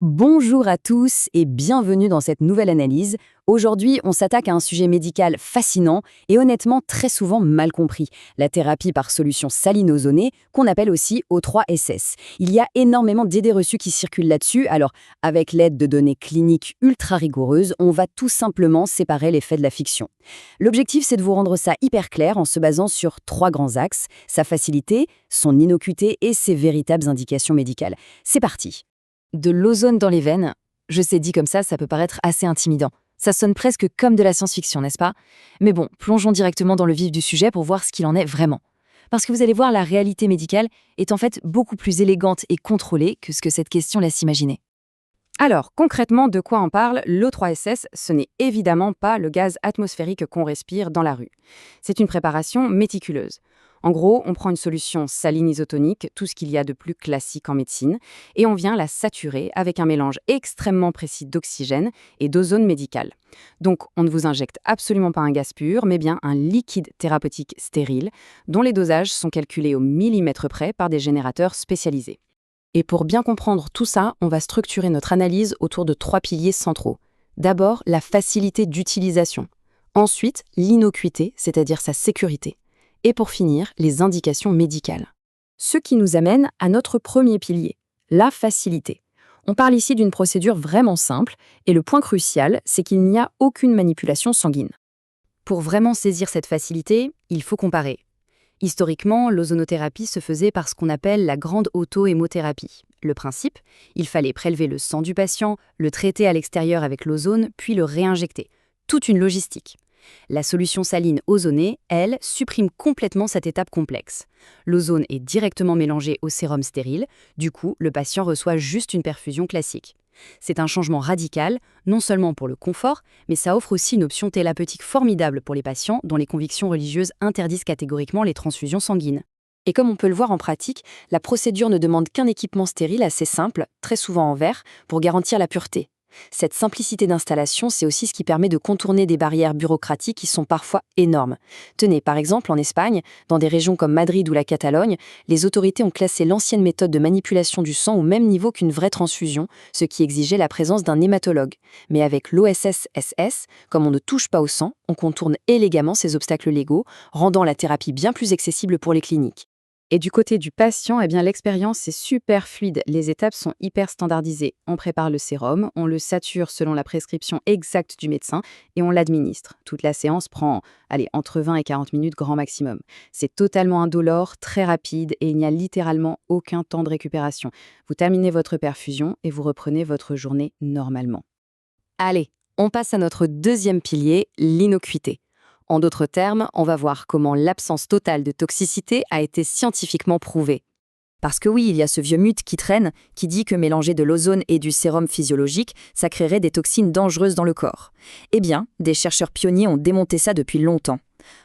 Bonjour à tous et bienvenue dans cette nouvelle analyse. Aujourd'hui, on s'attaque à un sujet médical fascinant et honnêtement très souvent mal compris, la thérapie par solution saline ozonée, qu'on appelle aussi O3SS. Il y a énormément d'idées reçues qui circulent là-dessus, alors avec l'aide de données cliniques ultra rigoureuses, on va tout simplement séparer les faits de la fiction. L'objectif, c'est de vous rendre ça hyper clair en se basant sur trois grands axes, sa facilité, son innocuité et ses véritables indications médicales. C'est parti. De l'ozone dans les veines, je sais dit comme ça peut paraître assez intimidant. Ça sonne presque comme de la science-fiction, n'est-ce pas? Mais bon, plongeons directement dans le vif du sujet pour voir ce qu'il en est vraiment. Parce que vous allez voir, la réalité médicale est en fait beaucoup plus élégante et contrôlée que ce que cette question laisse imaginer. Alors, concrètement, de quoi on parle? L'O3SS, ce n'est évidemment pas le gaz atmosphérique qu'on respire dans la rue. C'est une préparation méticuleuse. En gros, on prend une solution saline isotonique, tout ce qu'il y a de plus classique en médecine, et on vient la saturer avec un mélange extrêmement précis d'oxygène et d'ozone médicale. Donc, on ne vous injecte absolument pas un gaz pur, mais bien un liquide thérapeutique stérile, dont les dosages sont calculés au millimètre près par des générateurs spécialisés. Et pour bien comprendre tout ça, on va structurer notre analyse autour de trois piliers centraux. D'abord, la facilité d'utilisation. Ensuite, l'innocuité, c'est-à-dire sa sécurité. Et pour finir, les indications médicales. Ce qui nous amène à notre premier pilier, la facilité. On parle ici d'une procédure vraiment simple, et le point crucial, c'est qu'il n'y a aucune manipulation sanguine. Pour vraiment saisir cette facilité, il faut comparer. Historiquement, l'ozonothérapie se faisait par ce qu'on appelle la grande auto-hémothérapie. Le principe, il fallait prélever le sang du patient, le traiter à l'extérieur avec l'ozone, puis le réinjecter. Toute une logistique. La solution saline ozonée, elle, supprime complètement cette étape complexe. L'ozone est directement mélangé au sérum stérile, du coup, le patient reçoit juste une perfusion classique. C'est un changement radical, non seulement pour le confort, mais ça offre aussi une option thérapeutique formidable pour les patients dont les convictions religieuses interdisent catégoriquement les transfusions sanguines. Et comme on peut le voir en pratique, la procédure ne demande qu'un équipement stérile assez simple, très souvent en verre, pour garantir la pureté. Cette simplicité d'installation, c'est aussi ce qui permet de contourner des barrières bureaucratiques qui sont parfois énormes. Tenez, par exemple, en Espagne, dans des régions comme Madrid ou la Catalogne, les autorités ont classé l'ancienne méthode de manipulation du sang au même niveau qu'une vraie transfusion, ce qui exigeait la présence d'un hématologue. Mais avec l'OSSSS, comme on ne touche pas au sang, on contourne élégamment ces obstacles légaux, rendant la thérapie bien plus accessible pour les cliniques. Et du côté du patient, l'expérience est super fluide. Les étapes sont hyper standardisées. On prépare le sérum, on le sature selon la prescription exacte du médecin et on l'administre. Toute la séance prend, entre 20 et 40 minutes grand maximum. C'est totalement indolore, très rapide et il n'y a littéralement aucun temps de récupération. Vous terminez votre perfusion et vous reprenez votre journée normalement. Allez, on passe à notre deuxième pilier, l'innocuité. En d'autres termes, on va voir comment l'absence totale de toxicité a été scientifiquement prouvée. Parce que oui, il y a ce vieux mythe qui traîne, qui dit que mélanger de l'ozone et du sérum physiologique, ça créerait des toxines dangereuses dans le corps. Eh bien, des chercheurs pionniers ont démonté ça depuis longtemps.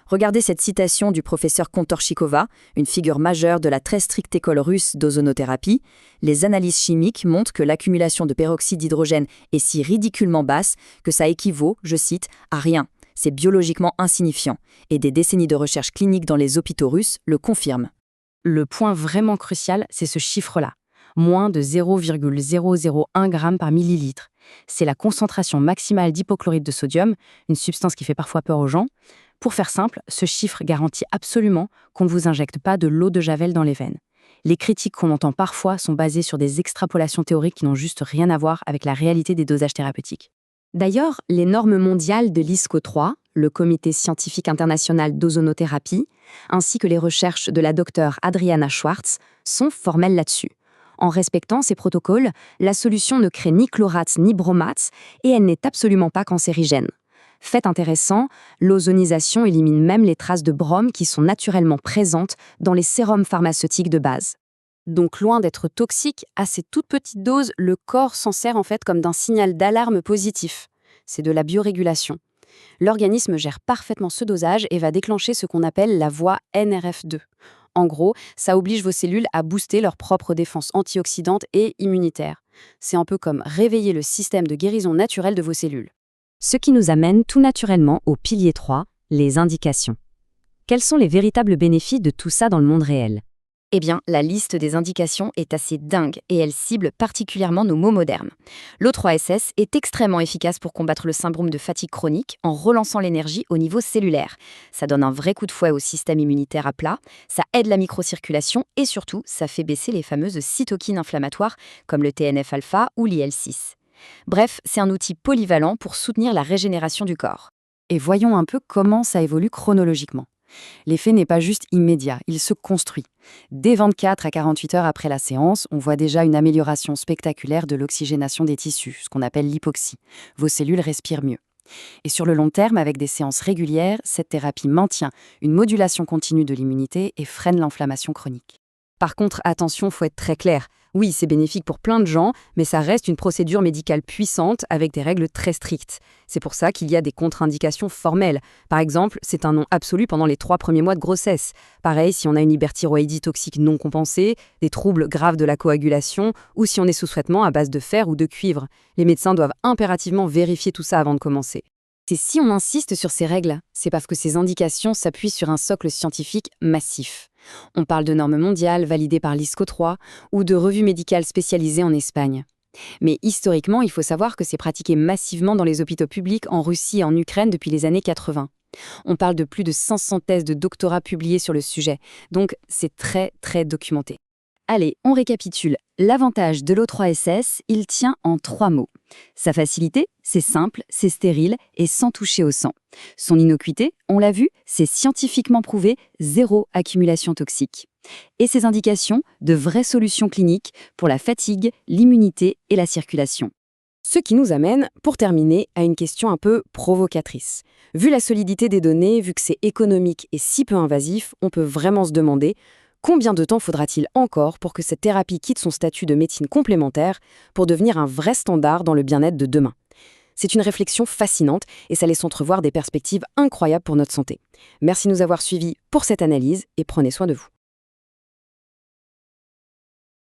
Regardez cette citation du professeur Kontorchikova, une figure majeure de la très stricte école russe d'ozonothérapie. Les analyses chimiques montrent que l'accumulation de peroxyde d'hydrogène est si ridiculement basse que ça équivaut, je cite, à rien. C'est biologiquement insignifiant, et des décennies de recherche clinique dans les hôpitaux russes le confirment. Le point vraiment crucial, c'est ce chiffre-là. Moins de 0,001 g par millilitre. C'est la concentration maximale d'hypochlorite de sodium, une substance qui fait parfois peur aux gens. Pour faire simple, ce chiffre garantit absolument qu'on ne vous injecte pas de l'eau de Javel dans les veines. Les critiques qu'on entend parfois sont basées sur des extrapolations théoriques qui n'ont juste rien à voir avec la réalité des dosages thérapeutiques. D'ailleurs, les normes mondiales de l'ISCO3, le Comité scientifique international d'ozonothérapie, ainsi que les recherches de la docteure Adriana Schwartz, sont formelles là-dessus. En respectant ces protocoles, la solution ne crée ni chlorates ni bromates et elle n'est absolument pas cancérigène. Fait intéressant, l'ozonisation élimine même les traces de brome qui sont naturellement présentes dans les sérums pharmaceutiques de base. Donc loin d'être toxique, à ces toutes petites doses, le corps s'en sert en fait comme d'un signal d'alarme positif. C'est de la biorégulation. L'organisme gère parfaitement ce dosage et va déclencher ce qu'on appelle la voie NRF2. En gros, ça oblige vos cellules à booster leur propre défense antioxydante et immunitaire. C'est un peu comme réveiller le système de guérison naturelle de vos cellules. Ce qui nous amène tout naturellement au pilier 3, les indications. Quels sont les véritables bénéfices de tout ça dans le monde réel ? Eh bien, la liste des indications est assez dingue et elle cible particulièrement nos maux modernes. L'O3SS est extrêmement efficace pour combattre le syndrome de fatigue chronique en relançant l'énergie au niveau cellulaire. Ça donne un vrai coup de fouet au système immunitaire à plat, ça aide la microcirculation et surtout, ça fait baisser les fameuses cytokines inflammatoires comme le TNF-alpha ou l'IL-6. Bref, c'est un outil polyvalent pour soutenir la régénération du corps. Et voyons un peu comment ça évolue chronologiquement. L'effet n'est pas juste immédiat, il se construit. Dès 24 à 48 heures après la séance, on voit déjà une amélioration spectaculaire de l'oxygénation des tissus, ce qu'on appelle l'hypoxie. Vos cellules respirent mieux. Et sur le long terme, avec des séances régulières, cette thérapie maintient une modulation continue de l'immunité et freine l'inflammation chronique. Par contre, attention, faut être très clair. Oui, c'est bénéfique pour plein de gens, mais ça reste une procédure médicale puissante avec des règles très strictes. C'est pour ça qu'il y a des contre-indications formelles. Par exemple, c'est un non absolu pendant les 3 premiers mois de grossesse. Pareil, si on a une hyperthyroïdie toxique non compensée, des troubles graves de la coagulation, ou si on est sous traitement à base de fer ou de cuivre. Les médecins doivent impérativement vérifier tout ça avant de commencer. Et si on insiste sur ces règles, c'est parce que ces indications s'appuient sur un socle scientifique massif. On parle de normes mondiales validées par l'ISCO3 ou de revues médicales spécialisées en Espagne. Mais historiquement, il faut savoir que c'est pratiqué massivement dans les hôpitaux publics en Russie et en Ukraine depuis les années 80. On parle de plus de 500 thèses de doctorat publiées sur le sujet, donc c'est très très documenté. Allez, on récapitule. L'avantage de l'O3SS, il tient en 3 mots. Sa facilité, c'est simple, c'est stérile et sans toucher au sang. Son innocuité, on l'a vu, c'est scientifiquement prouvé, 0 accumulation toxique. Et ses indications, de vraies solutions cliniques pour la fatigue, l'immunité et la circulation. Ce qui nous amène, pour terminer, à une question un peu provocatrice. Vu la solidité des données, vu que c'est économique et si peu invasif, on peut vraiment se demander combien de temps faudra-t-il encore pour que cette thérapie quitte son statut de médecine complémentaire pour devenir un vrai standard dans le bien-être de demain? C'est une réflexion fascinante et ça laisse entrevoir des perspectives incroyables pour notre santé. Merci de nous avoir suivis pour cette analyse et prenez soin de vous.